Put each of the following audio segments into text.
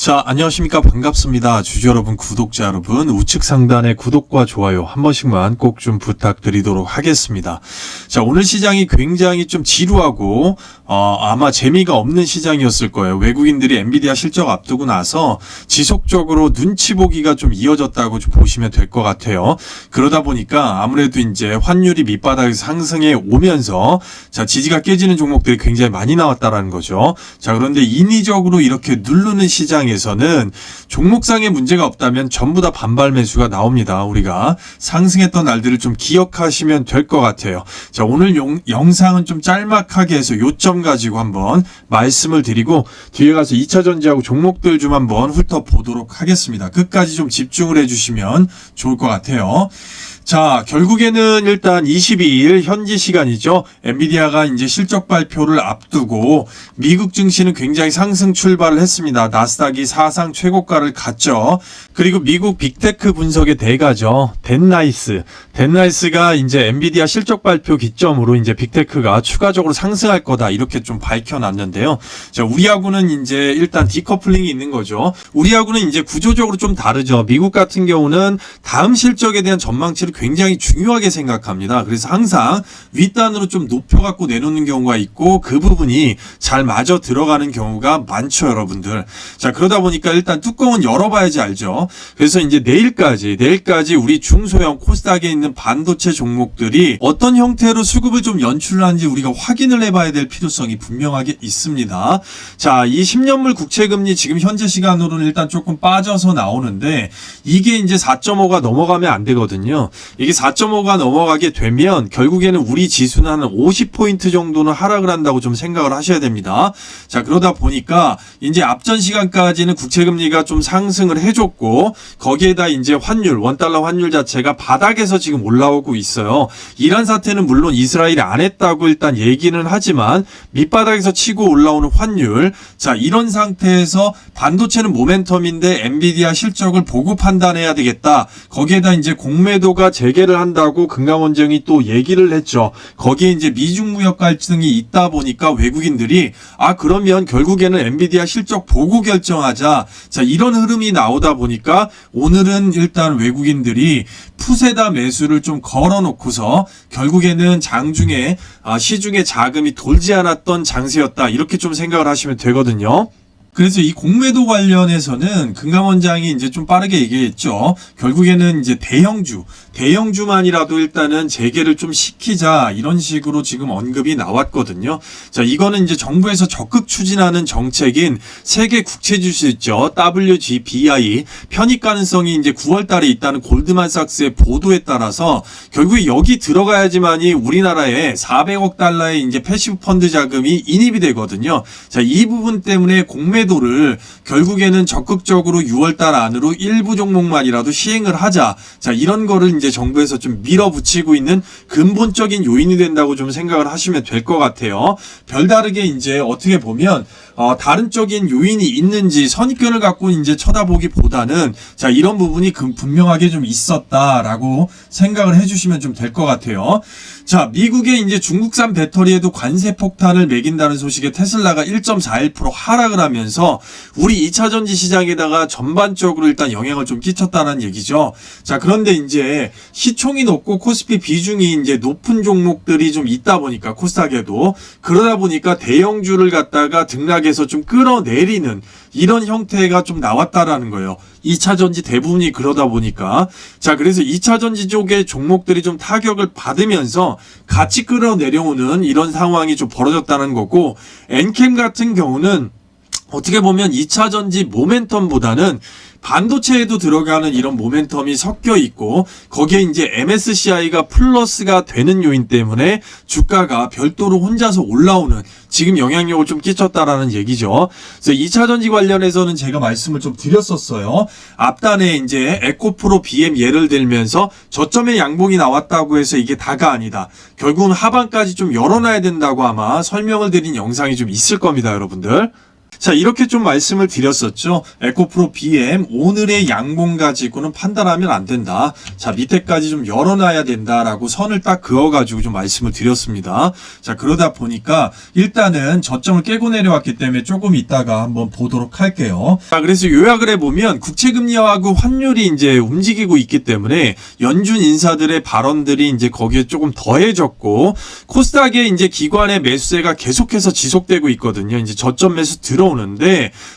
자, 안녕하십니까. 반갑습니다. 주주 여러분, 구독자 여러분, 우측 상단의 구독과 좋아요 한 번씩만 꼭 좀 부탁드리도록 하겠습니다. 자, 오늘 시장이 굉장히 좀 지루하고 아마 재미가 없는 시장이었을 거예요. 외국인들이 엔비디아 실적 앞두고 나서 지속적으로 눈치 보기가 좀 이어졌다고 좀 보시면 될 것 같아요. 그러다 보니까 아무래도 이제 환율이 밑바닥에서 상승해 오면서 자, 지지가 깨지는 종목들이 굉장히 많이 나왔다라는 거죠. 자, 그런데 인위적으로 이렇게 누르는 시장에서는 종목상의 문제가 없다면 전부 다 반발 매수가 나옵니다. 우리가 상승했던 날들을 좀 기억하시면 될 것 같아요. 자, 오늘 영상은 좀 짤막하게 해서 요점 가지고 한번 말씀을 드리고 뒤에 가서 2차 전지하고 종목들 좀 한번 훑어보도록 하겠습니다. 끝까지 좀 집중을 해주시면 좋을 것 같아요. 자, 결국에는 일단 22일 현지 시간이죠. 엔비디아가 이제 실적 발표를 앞두고 미국 증시는 굉장히 상승 출발을 했습니다. 나스닥이 사상 최고가를 갔죠. 그리고 미국 빅테크 분석의 대가죠. 덴나이스가 이제 엔비디아 실적 발표 기점으로 이제 빅테크가 추가적으로 상승할 거다 이렇게 좀 밝혀놨는데요. 자, 우리하고는 이제 일단 디커플링이 있는 거죠. 우리하고는 이제 구조적으로 좀 다르죠. 미국 같은 경우는 다음 실적에 대한 전망치를 굉장히 중요하게 생각합니다. 그래서 항상 윗단으로 좀 높여갖고 내놓는 경우가 있고 그 부분이 잘 맞아 들어가는 경우가 많죠, 여러분들. 자, 그러다 보니까 일단 뚜껑은 열어봐야지 알죠. 그래서 이제 내일까지 우리 중소형 코스닥에 있는 반도체 종목들이 어떤 형태로 수급을 좀 연출하는지 우리가 확인을 해봐야 될 필요성이 분명하게 있습니다. 자, 이 10년물 국채금리 지금 현재 시간으로는 일단 조금 빠져서 나오는데 이게 이제 4.5가 넘어가면 안 되거든요. 이게 4.5가 넘어가게 되면 결국에는 우리 지수는 한 50포인트 정도는 하락을 한다고 좀 생각을 하셔야 됩니다. 자, 그러다 보니까 이제 앞전 시간까지는 국채금리가 좀 상승을 해줬고 거기에다 이제 환율, 원달러 환율 자체가 바닥에서 지금 올라오고 있어요. 이란 사태는 물론 이스라엘이 안 했다고 일단 얘기는 하지만 밑바닥에서 치고 올라오는 환율, 자, 이런 상태에서 반도체는 모멘텀인데 엔비디아 실적을 보고 판단해야 되겠다. 거기에다 이제 공매도가 재개를 한다고 금감원장이 또 얘기를 했죠. 거기에 이제 미중 무역 갈등이 있다 보니까 외국인들이 그러면 결국에는 엔비디아 실적 보고 결정하자. 자, 이런 흐름이 나오다 보니까 오늘은 일단 외국인들이 푸세다 매수를 좀 걸어놓고서 결국에는 장중에 시중에 자금이 돌지 않았던 장세였다. 이렇게 좀 생각을 하시면 되거든요. 그래서 이 공매도 관련해서는 금감원장이 이제 좀 빠르게 얘기했죠. 결국에는 이제 대형주만이라도 일단은 재개를 좀 시키자 이런 식으로 지금 언급이 나왔거든요. 자, 이거는 이제 정부에서 적극 추진하는 정책인 세계 국채지수 있죠. WGBI 편입 가능성이 이제 9월 달에 있다는 골드만삭스의 보도에 따라서 결국에 여기 들어가야지만이 우리나라에 400억 달러의 이제 패시브 펀드 자금이 인입이 되거든요. 자, 이 부분 때문에 공매도를 결국에는 적극적으로 6월달 안으로 일부 종목만이라도 시행을 하자. 자, 이런 거를 이제 정부에서 좀 밀어붙이고 있는 근본적인 요인이 된다고 좀 생각을 하시면 될 것 같아요. 별다르게 이제 어떻게 보면 다른 쪽인 요인이 있는지 선입견을 갖고 이제 쳐다보기보다는 자, 이런 부분이 분명하게 좀 있었다라고 생각을 해주시면 좀 될 것 같아요. 자, 미국의 이제 중국산 배터리에도 관세 폭탄을 매긴다는 소식에 테슬라가 1.41% 하락을 하면서 우리 2차 전지 시장에다가 전반적으로 일단 영향을 좀 끼쳤다는 얘기죠. 자, 그런데 이제 시총이 높고 코스피 비중이 이제 높은 종목들이 좀 있다 보니까 코스닥에도 그러다 보니까 대형주를 갖다가 등락해서 좀 끌어내리는 이런 형태가 좀 나왔다라는 거예요. 2차 전지 대부분이 그러다 보니까. 자, 그래서 2차 전지 쪽의 종목들이 좀 타격을 받으면서 같이 끌어내려오는 이런 상황이 좀 벌어졌다는 거고, 엔캠 같은 경우는 어떻게 보면 2차 전지 모멘텀보다는 반도체에도 들어가는 이런 모멘텀이 섞여 있고 거기에 이제 MSCI가 플러스가 되는 요인 때문에 주가가 별도로 혼자서 올라오는 지금 영향력을 좀 끼쳤다라는 얘기죠. 그래서 2차 전지 관련해서는 제가 말씀을 좀 드렸었어요. 앞단에 이제 에코프로 BM 예를 들면서 저점에 양봉이 나왔다고 해서 이게 다가 아니다. 결국은 하반까지 좀 열어놔야 된다고 아마 설명을 드린 영상이 좀 있을 겁니다, 여러분들. 자, 이렇게 좀 말씀을 드렸었죠. 에코프로 BM 오늘의 양봉 가지고는 판단하면 안 된다. 자, 밑에까지 좀 열어놔야 된다라고 선을 딱 그어가지고 좀 말씀을 드렸습니다. 자, 그러다 보니까 일단은 저점을 깨고 내려왔기 때문에 조금 있다가 한번 보도록 할게요. 자, 그래서 요약을 해보면 국채금리하고 환율이 이제 움직이고 있기 때문에 연준 인사들의 발언들이 이제 거기에 조금 더해졌고, 코스닥에 이제 기관의 매수세가 계속해서 지속되고 있거든요. 이제 저점 매수 들어오는데,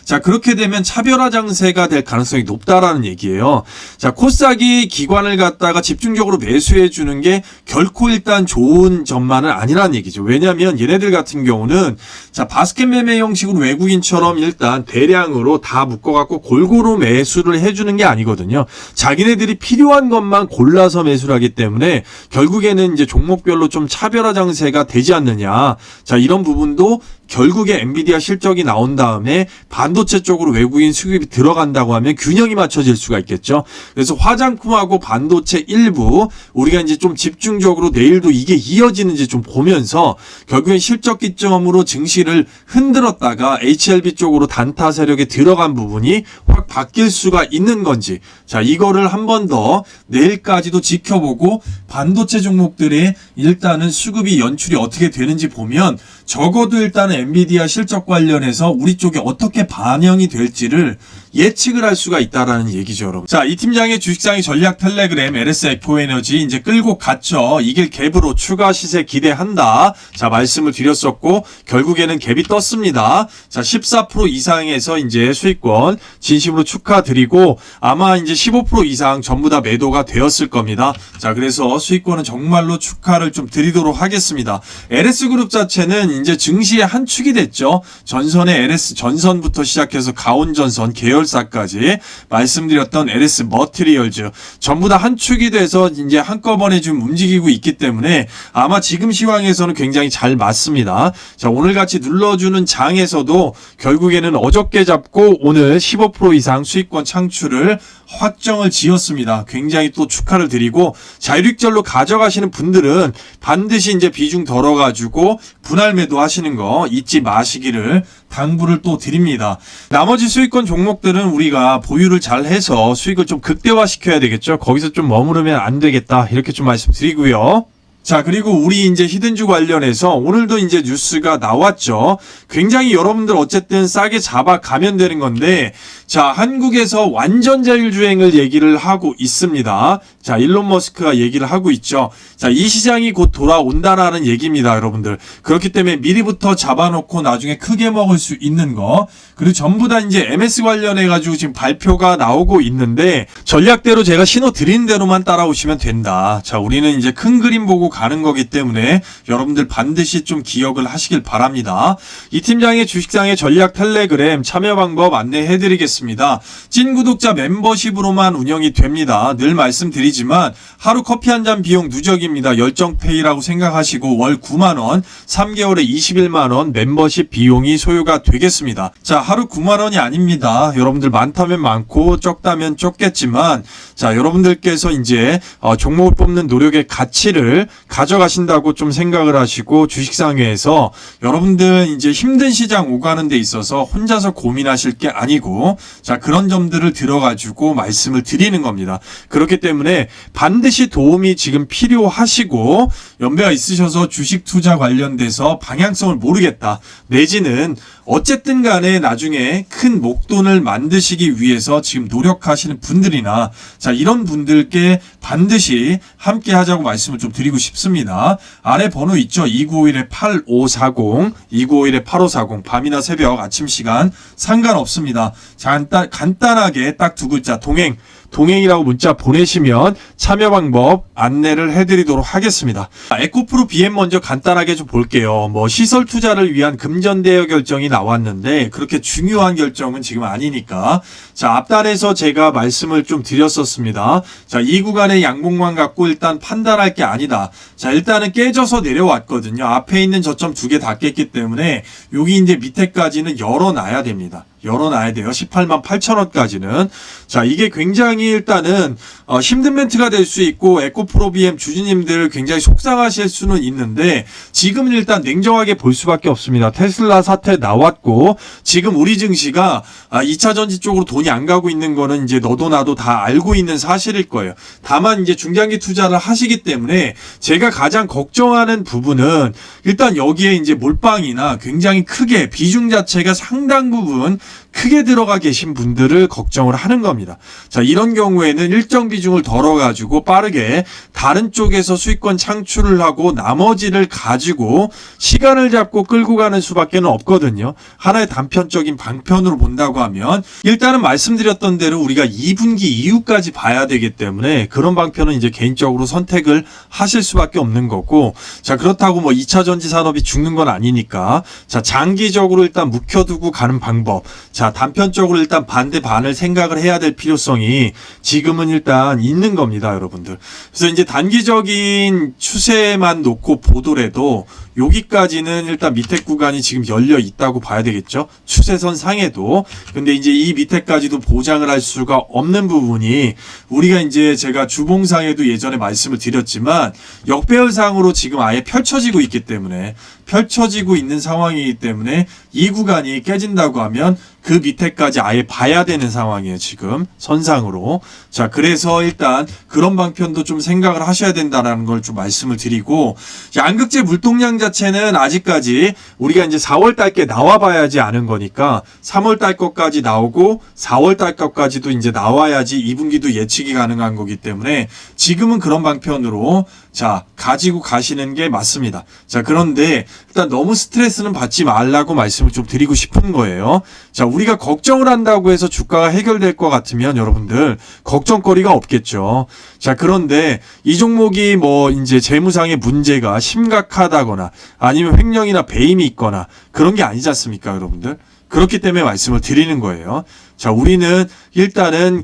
자, 그렇게 되면 차별화 장세가 될 가능성이 높다라는 얘기예요. 자, 코스닥이 기관을 갖다가 집중적으로 매수해 주는 게 결코 일단 좋은 점만은 아니라는 얘기죠. 왜냐하면 얘네들 같은 경우는 자, 바스켓 매매 형식으로 외국인처럼 일단 대량으로 다 묶어갖고 골고루 매수를 해주는 게 아니거든요. 자기네들이 필요한 것만 골라서 매수를 하기 때문에 결국에는 이제 종목별로 좀 차별화 장세가 되지 않느냐. 자, 이런 부분도 결국에 엔비디아 실적이 나온 다음에 반도체 쪽으로 외국인 수급이 들어간다고 하면 균형이 맞춰질 수가 있겠죠. 그래서 화장품하고 반도체 일부 우리가 이제 좀 집중적으로 내일도 이게 이어지는지 좀 보면서 결국엔 실적 기점으로 증시를 흔들었다가 HLB 쪽으로 단타 세력에 들어간 부분이 확 바뀔 수가 있는 건지, 자, 이거를 한 번 더 내일까지도 지켜보고 반도체 종목들의 일단은 수급이 연출이 어떻게 되는지 보면 적어도 일단은 엔비디아 실적 관련해서 우리 쪽에 어떻게 반영이 될지를 예측을 할 수가 있다라는 얘기죠, 여러분. 자, 이 팀장의 주식상의 전략 텔레그램 LS 에코에너지 이제 끌고 갔죠. 이길 갭으로 추가 시세 기대한다. 자, 말씀을 드렸었고 결국에는 갭이 떴습니다. 자, 14% 이상에서 이제 수익권 진심으로 축하드리고 아마 이제 15% 이상 전부 다 매도가 되었을 겁니다. 자, 그래서 수익권은 정말로 축하를 좀 드리도록 하겠습니다. LS그룹 자체는 이제 증시의 한 축이 됐죠. 전선의 LS 전선부터 시작해서 가온전선 계열사까지 말씀드렸던 LS 머티리얼즈 전부 다 한 축이 돼서 이제 한꺼번에 좀 움직이고 있기 때문에 아마 지금 시황에서는 굉장히 잘 맞습니다. 자, 오늘 같이 눌러주는 장에서도 결국에는 어저께 잡고 오늘 15% 이상 수익권 창출을 확정을 지었습니다. 굉장히 또 축하를 드리고 자율익절로 가져가시는 분들은 반드시 이제 비중 덜어가지고 분할 매도 하시는 거 잊지 마시기를 당부를 또 드립니다. 나머지 수익권 종목들은 우리가 보유를 잘 해서 수익을 좀 극대화시켜야 되겠죠. 거기서 좀 머무르면 안 되겠다. 이렇게 좀 말씀드리고요. 자, 그리고 우리 이제 히든주 관련해서 오늘도 이제 뉴스가 나왔죠. 굉장히 여러분들 어쨌든 싸게 잡아가면 되는 건데, 자, 한국에서 완전 자율주행을 얘기를 하고 있습니다. 자, 일론 머스크가 얘기를 하고 있죠. 자, 이 시장이 곧 돌아온다라는 얘기입니다, 여러분들. 그렇기 때문에 미리부터 잡아놓고 나중에 크게 먹을 수 있는 거. 그리고 전부 다 이제 MS 관련해가지고 지금 발표가 나오고 있는데, 전략대로 제가 신호 드린 대로만 따라오시면 된다. 자, 우리는 이제 큰 그림 보고 가는 거기 때문에 여러분들 반드시 좀 기억을 하시길 바랍니다. 이 팀장의 주식상의 전략 텔레그램 참여 방법 안내해드리겠습니다. 찐 구독자 멤버십으로만 운영이 됩니다. 늘 말씀드리지만 하루 커피 한 잔 비용 누적입니다. 열정페이라고 생각하시고 월 9만원, 3개월에 21만원 멤버십 비용이 소요가 되겠습니다. 자, 하루 9만원이 아닙니다. 여러분들 많다면 많고 적다면 적겠지만, 자, 여러분들께서 이제 종목을 뽑는 노력의 가치를 가져가신다고 좀 생각을 하시고 주식상회에서 여러분들 이제 힘든 시장 오가는 데 있어서 혼자서 고민하실 게 아니고, 자, 그런 점들을 들어가지고 말씀을 드리는 겁니다. 그렇기 때문에 반드시 도움이 지금 필요하시고 연배가 있으셔서 주식 투자 관련돼서 방향성을 모르겠다, 내지는 어쨌든 간에 나중에 큰 목돈을 만드시기 위해서 지금 노력하시는 분들이나, 자, 이런 분들께 반드시 함께 하자고 말씀을 좀 드리고 싶습니다. 아래 번호 있죠? 2951-8540, 2951-8540, 밤이나 새벽, 아침 시간 상관없습니다. 간단하게 딱 두 글자 동행이라고 문자 보내시면 참여 방법 안내를 해드리도록 하겠습니다. 에코프로 BM 먼저 간단하게 좀 볼게요. 뭐 시설 투자를 위한 금전대여 결정이 나왔는데 그렇게 중요한 결정은 지금 아니니까, 자, 앞단에서 제가 말씀을 좀 드렸었습니다. 자, 이 구간의 양봉만 갖고 일단 판단할 게 아니다. 자, 일단은 깨져서 내려왔거든요. 앞에 있는 저점 두 개 다 깼기 때문에 여기 이제 밑에까지는 열어놔야 됩니다. 열어놔야 돼요. 18만 8천 원까지는. 자, 이게 굉장히 일단은 힘든 멘트가 될 수 있고 에코프로비엠 주주님들 굉장히 속상하실 수는 있는데 지금은 일단 냉정하게 볼 수밖에 없습니다. 테슬라 사태 나왔고 지금 우리 증시가 2차 전지 쪽으로 돈이 안 가고 있는 거는 이제 너도 나도 다 알고 있는 사실일 거예요. 다만 이제 중장기 투자를 하시기 때문에 제가 가장 걱정하는 부분은 일단 여기에 이제 몰빵이나 굉장히 크게 비중 자체가 상당 부분 크게 들어가 계신 분들을 걱정을 하는 겁니다. 자, 이런 경우에는 일정 비중을 덜어가지고 빠르게 다른 쪽에서 수익권 창출을 하고 나머지를 가지고 시간을 잡고 끌고 가는 수밖에 없거든요. 하나의 단편적인 방편으로 본다고 하면 일단은 말씀드렸던 대로 우리가 2분기 이후까지 봐야 되기 때문에 그런 방편은 이제 개인적으로 선택을 하실 수밖에 없는 거고, 자, 그렇다고 뭐 2차 전지 산업이 죽는 건 아니니까 자, 장기적으로 일단 묵혀두고 가는 방법, 자, 단편적으로 일단 반대 반을 생각을 해야 될 필요성이 지금은 일단 있는 겁니다, 여러분들. 그래서 이제 단기적인 추세만 놓고 보더라도 여기까지는 일단 밑에 구간이 지금 열려 있다고 봐야 되겠죠. 추세선 상에도. 근데 이제 이 밑에까지도 보장을 할 수가 없는 부분이 우리가 이제 제가 주봉상에도 예전에 말씀을 드렸지만 역배열상으로 지금 아예 펼쳐지고 있기 때문에 펼쳐지고 있는 상황이기 때문에 이 구간이 깨진다고 하면 그 밑에까지 아예 봐야 되는 상황이에요, 지금 선상으로. 자, 그래서 일단 그런 방편도 좀 생각을 하셔야 된다는 걸 좀 말씀을 드리고, 양극재 물동량 자체는 아직까지 우리가 이제 4월 달께 나와 봐야지 아는 거니까 3월 달 것까지 나오고 4월 달 것까지도 이제 나와야지 2분기도 예측이 가능한 거기 때문에 지금은 그런 방편으로 자, 가지고 가시는 게 맞습니다. 자, 그런데 일단 너무 스트레스는 받지 말라고 말씀을 좀 드리고 싶은 거예요. 자, 우리가 걱정을 한다고 해서 주가가 해결될 것 같으면 여러분들 걱정거리가 없겠죠. 자, 그런데 이 종목이 뭐 이제 재무상의 문제가 심각하다거나 아니면 횡령이나 배임이 있거나 그런 게 아니지 않습니까, 여러분들? 그렇기 때문에 말씀을 드리는 거예요. 자, 우리는 일단은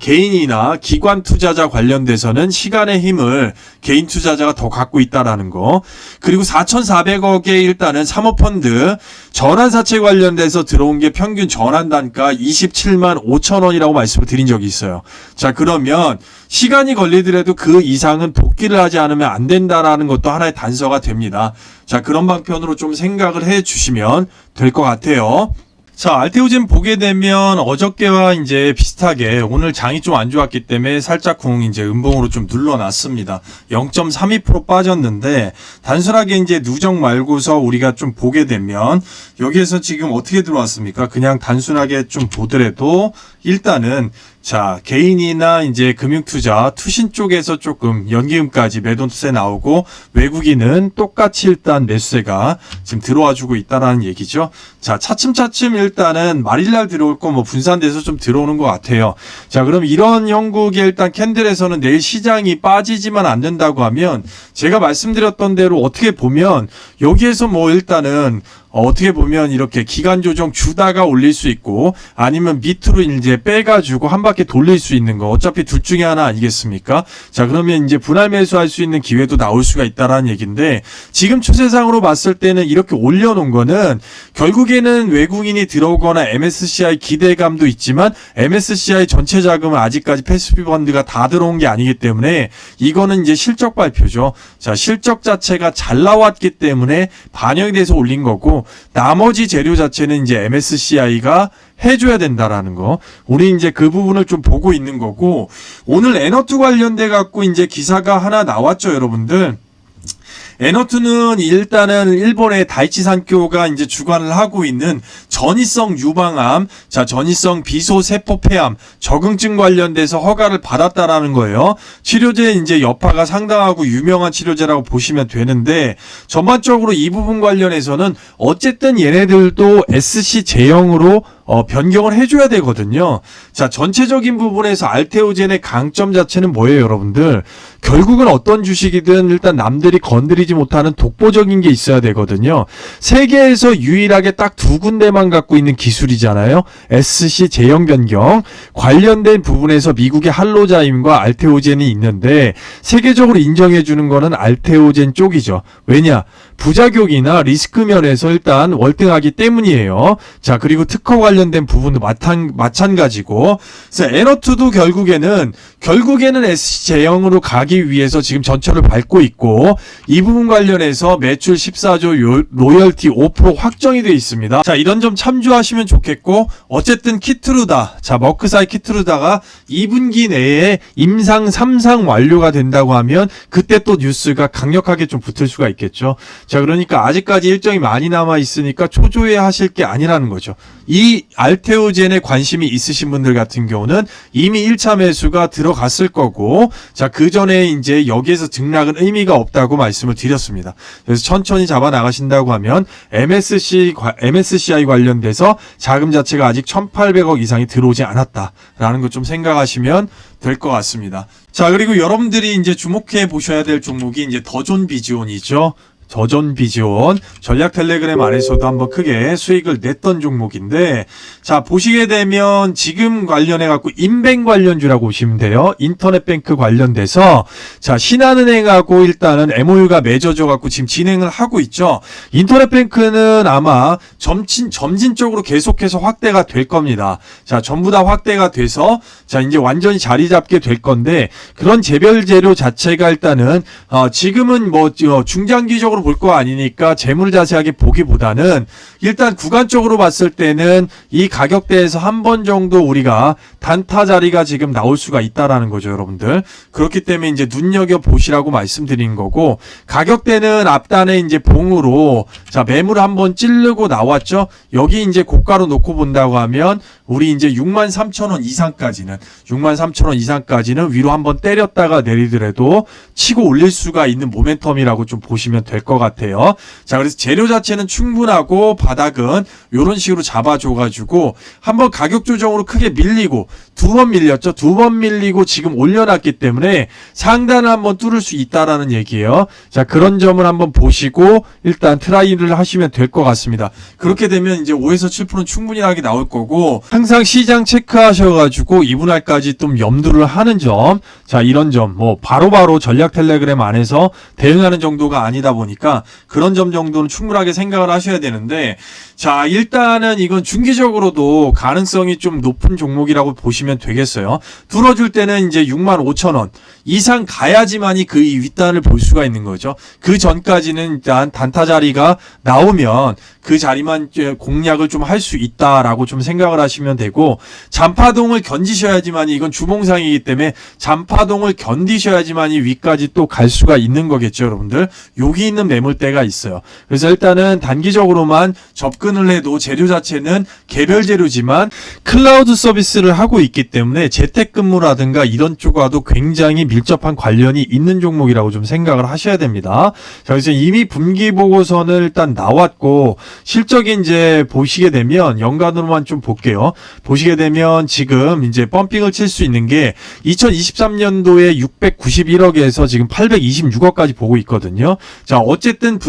개인이나 기관 투자자 관련돼서는 시간의 힘을 개인 투자자가 더 갖고 있다라는 거. 그리고 4,400억의 일단은 사모펀드 전환사채 관련돼서 들어온 게 평균 전환 단가 27만 5천 원이라고 말씀을 드린 적이 있어요. 자, 그러면 시간이 걸리더라도 그 이상은 복귀를 하지 않으면 안 된다라는 것도 하나의 단서가 됩니다. 자, 그런 방편으로 좀 생각을 해 주시면 될 것 같아요. 자, 알테오젠 보게 되면 어저께와 이제 비슷하게 오늘 장이 좀 안 좋았기 때문에 살짝 이제 음봉으로 좀 눌러놨습니다. 0.32% 빠졌는데 단순하게 이제 누적 말고서 우리가 좀 보게 되면 여기에서 지금 어떻게 들어왔습니까? 그냥 단순하게 좀 보더라도 일단은 자, 개인이나 이제 금융투자, 투신 쪽에서 조금 연기금까지 매도세 나오고 외국인은 똑같이 일단 매수세가 지금 들어와 주고 있다라는 얘기죠. 자, 차츰차츰 일단은 말일날 들어올 거 뭐 분산돼서 좀 들어오는 것 같아요. 자, 그럼 이런 형국의 일단 캔들에서는 내일 시장이 빠지지만 안 된다고 하면 제가 말씀드렸던 대로 어떻게 보면 여기에서 뭐 일단은 어떻게 보면 이렇게 기간 조정 주다가 올릴 수 있고 아니면 밑으로 이제 빼가지고 한 바퀴 돌릴 수 있는 거 어차피 둘 중에 하나 아니겠습니까? 자, 그러면 이제 분할 매수할 수 있는 기회도 나올 수가 있다라는 얘기인데 지금 추세상으로 봤을 때는 이렇게 올려놓은 거는 결국에는 외국인이 들어오거나 MSCI 기대감도 있지만 MSCI 전체 자금은 아직까지 패시브 펀드가 다 들어온 게 아니기 때문에 이거는 이제 실적 발표죠. 자, 실적 자체가 잘 나왔기 때문에 반영이 돼서 올린 거고 나머지 재료 자체는 이제 MSCI가 해줘야 된다라는 거. 우리 이제 그 부분을 좀 보고 있는 거고 오늘 에너투 관련돼 갖고 이제 기사가 하나 나왔죠, 여러분들. 에너투는 일단은 일본의 다이치산교가 이제 주관을 하고 있는 전이성 유방암, 자, 전이성 비소세포 폐암, 적응증 관련돼서 허가를 받았다라는 거예요. 치료제 이제 여파가 상당하고 유명한 치료제라고 보시면 되는데 전반적으로 이 부분 관련해서는 어쨌든 얘네들도 SC 제형으로 변경을 해줘야 되거든요. 자, 전체적인 부분에서 알테오젠의 강점 자체는 뭐예요, 여러분들? 결국은 어떤 주식이든 일단 남들이 건드리지 못하는 독보적인 게 있어야 되거든요. 세계에서 유일하게 딱 두 군데만 갖고 있는 기술이잖아요. SC 제형 변경 관련된 부분에서 미국의 할로자임과 알테오젠이 있는데 세계적으로 인정해주는 거는 알테오젠 쪽이죠. 왜냐? 부작용이나 리스크 면에서 일단 월등하기 때문이에요. 자, 그리고 특허 관련 관련된 부분도 마찬가지고, 그래서 에너투도 결국에는 SC제형으로 가기 위해서 지금 전철을 밟고 있고, 이 부분 관련해서 매출 14조 로열티 5% 확정이 되어 있습니다. 자, 이런 점 참조하시면 좋겠고, 어쨌든 키트루다, 자, 머크사이 키트루다가 2분기 내에 임상 3상 완료가 된다고 하면 그때 또 뉴스가 강력하게 좀 붙을 수가 있겠죠. 자, 그러니까 아직까지 일정이 많이 남아 있으니까 초조해 하실 게 아니라는 거죠. 이 알테오젠에 관심이 있으신 분들 같은 경우는 이미 1차 매수가 들어갔을 거고, 자, 그 전에 이제 여기에서 등락은 의미가 없다고 말씀을 드렸습니다. 그래서 천천히 잡아 나가신다고 하면 MSCI 관련돼서 자금 자체가 아직 1,800억 이상이 들어오지 않았다라는 것 좀 생각하시면 될 것 같습니다. 자, 그리고 여러분들이 이제 주목해 보셔야 될 종목이 이제 더존 비지온이죠. 더존 비지온, 전략 텔레그램 안에서도 한번 크게 수익을 냈던 종목인데, 자, 보시게 되면 지금 관련해 갖고 인뱅 관련주라고 보시면 돼요. 인터넷뱅크 관련돼서, 자, 신한은행하고 일단은 MOU가 맺어져 갖고 지금 진행을 하고 있죠. 인터넷뱅크는 아마 점진적으로 계속해서 확대가 될 겁니다. 자, 전부 다 확대가 돼서, 자, 이제 완전히 자리 잡게 될 건데, 그런 재별 재료 자체가 일단은 지금은 뭐 중장기적으로 볼 거 아니니까 재물 자세하게 보기보다는 일단 구간적으로 봤을 때는 이 가격대에서 한 번 정도 우리가 단타 자리가 지금 나올 수가 있다라는 거죠, 여러분들. 그렇기 때문에 이제 눈여겨 보시라고 말씀드린 거고, 가격대는 앞단에 이제 봉으로, 자, 매물 한번 찌르고 나왔죠. 여기 이제 고가로 놓고 본다고 하면 우리 이제 63,000원 이상까지는 위로 한번 때렸다가 내리더라도 치고 올릴 수가 있는 모멘텀이라고 좀 보시면 될 것 같아요. 자, 그래서 재료 자체는 충분하고 바닥은 이런 식으로 잡아줘가지고 한번 가격 조정으로 크게 밀리고 두 번 밀렸죠. 두 번 밀리고 지금 올려놨기 때문에 상단을 한번 뚫을 수 있다라는 얘기예요. 자, 그런 점을 한번 보시고 일단 트라이를 하시면 될 것 같습니다. 그렇게 되면 이제 5에서 7%는 충분하게 나올 거고, 항상 시장 체크하셔가지고 이분할까지 좀 염두를 하는 점, 자, 이런 점, 뭐 바로바로 전략 텔레그램 안에서 대응하는 정도가 아니다 보니까 그런 점 정도는 충분하게 생각을 하셔야 되는데, 자, 일단은 이건 중기적으로도 가능성이 좀 높은 종목이라고 보시면 되겠어요. 들어줄 때는 이제 65,000원 이상 가야지만이 그 윗단을 볼 수가 있는 거죠. 그 전까지는 일단 단타 자리가 나오면 그 자리만 공략을 좀 할 수 있다라고 좀 생각을 하시면 되고, 잔파동을 견디셔야지만이, 이건 주봉상이기 때문에 잔파동을 견디셔야지만이 위까지 또 갈 수가 있는 거겠죠, 여러분들. 여기 있는 매물대가 있어요. 그래서 일단은 단기적으로만 접근을 해도 재료 자체는 개별 재료지만 클라우드 서비스를 하고 있기 때문에 재택근무라든가 이런 쪽과도 굉장히 밀접한 관련이 있는 종목이라고 좀 생각을 하셔야 됩니다. 자, 그래서 이미 분기 보고서는 일단 나왔고, 실적이 이제 보시게 되면 연간으로만 좀 볼게요. 보시게 되면 지금 이제 펌핑을 칠 수 있는 게 2023년도에 691억에서 지금 826억까지 보고 있거든요. 자, 어쨌든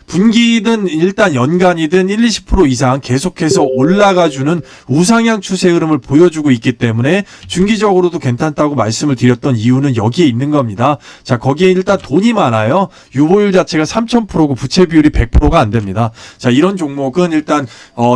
분기든 일단 연간이든 1-20% 이상 계속해서 올라가주는 우상향 추세 흐름을 보여주고 있기 때문에 중기적으로도 괜찮다고 말씀을 드렸던 이유는 여기에 있는 겁니다. 자, 거기에 일단 돈이 많아요. 유보율 자체가 3000%고 부채 비율이 100%가 안 됩니다. 자, 이런 종목은 일단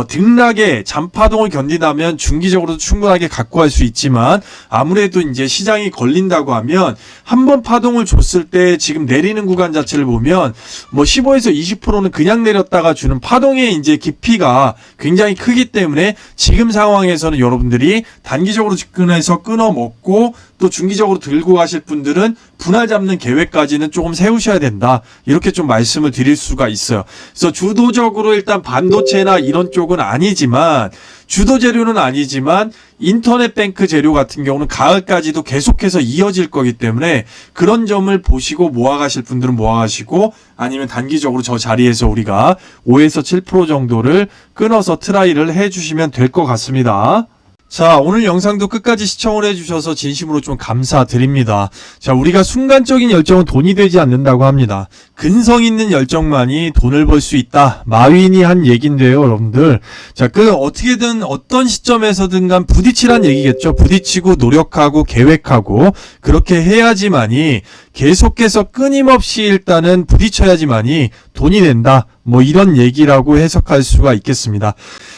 등락에 잔파동을 견딘다면 중기적으로도 충분하게 갖고 갈 수 있지만, 아무래도 이제 시장이 걸린다고 하면 한번 파동을 줬을 때 지금 내리는 구간 자체를 보면 뭐 15에서 20%는 그냥 내렸다가 주는 파동의 이제 깊이가 굉장히 크기 때문에 지금 상황에서는 여러분들이 단기적으로 접근해서 끊어 먹고 또 중기적으로 들고 가실 분들은 분할 잡는 계획까지는 조금 세우셔야 된다, 이렇게 좀 말씀을 드릴 수가 있어요. 그래서 주도적으로 일단 반도체나 이런 쪽은 아니지만, 주도 재료는 아니지만 인터넷 뱅크 재료 같은 경우는 가을까지도 계속해서 이어질 거기 때문에 그런 점을 보시고 모아가실 분들은 모아가시고, 아니면 단기적으로 저 자리에서 우리가 5에서 7% 정도를 끊어서 트라이를 해주시면 될 것 같습니다. 자, 오늘 영상도 끝까지 시청을 해주셔서 진심으로 좀 감사드립니다. 자, 우리가 순간적인 열정은 돈이 되지 않는다고 합니다. 근성 있는 열정만이 돈을 벌 수 있다, 마윈이 한 얘긴데요, 여러분들. 자, 어떻게든 어떤 시점에서든 간 부딪히란 얘기겠죠. 부딪히고 노력하고 계획하고 그렇게 해야지만이, 계속해서 끊임없이 일단은 부딪혀야지만이 돈이 된다. 뭐 이런 얘기라고 해석할 수가 있겠습니다.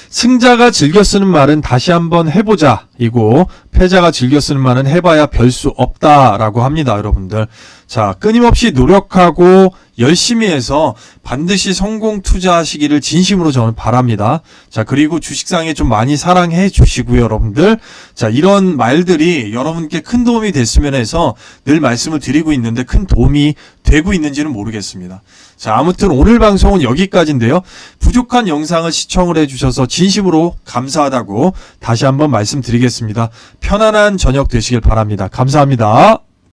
승자가 즐겨 쓰는 말은 다시 한번 해보자 이고 패자가 즐겨 쓰는 말은 해봐야 별 수 없다라고 합니다. 여러분들. 자, 끊임없이 노력하고 열심히 해서 반드시 성공 투자하시기를 진심으로 저는 바랍니다. 자, 그리고 주식상에 좀 많이 사랑해 주시고요, 여러분들. 자, 이런 말들이 여러분께 큰 도움이 됐으면 해서 늘 말씀을 드리고 있는데 큰 도움이 되고 있는지는 모르겠습니다. 자, 아무튼 오늘 방송은 여기까지인데요. 부족한 영상을 시청을 해주셔서 진심으로 감사하다고 다시 한번 말씀드리겠습니다. 편안한 저녁 되시길 바랍니다. 감사합니다.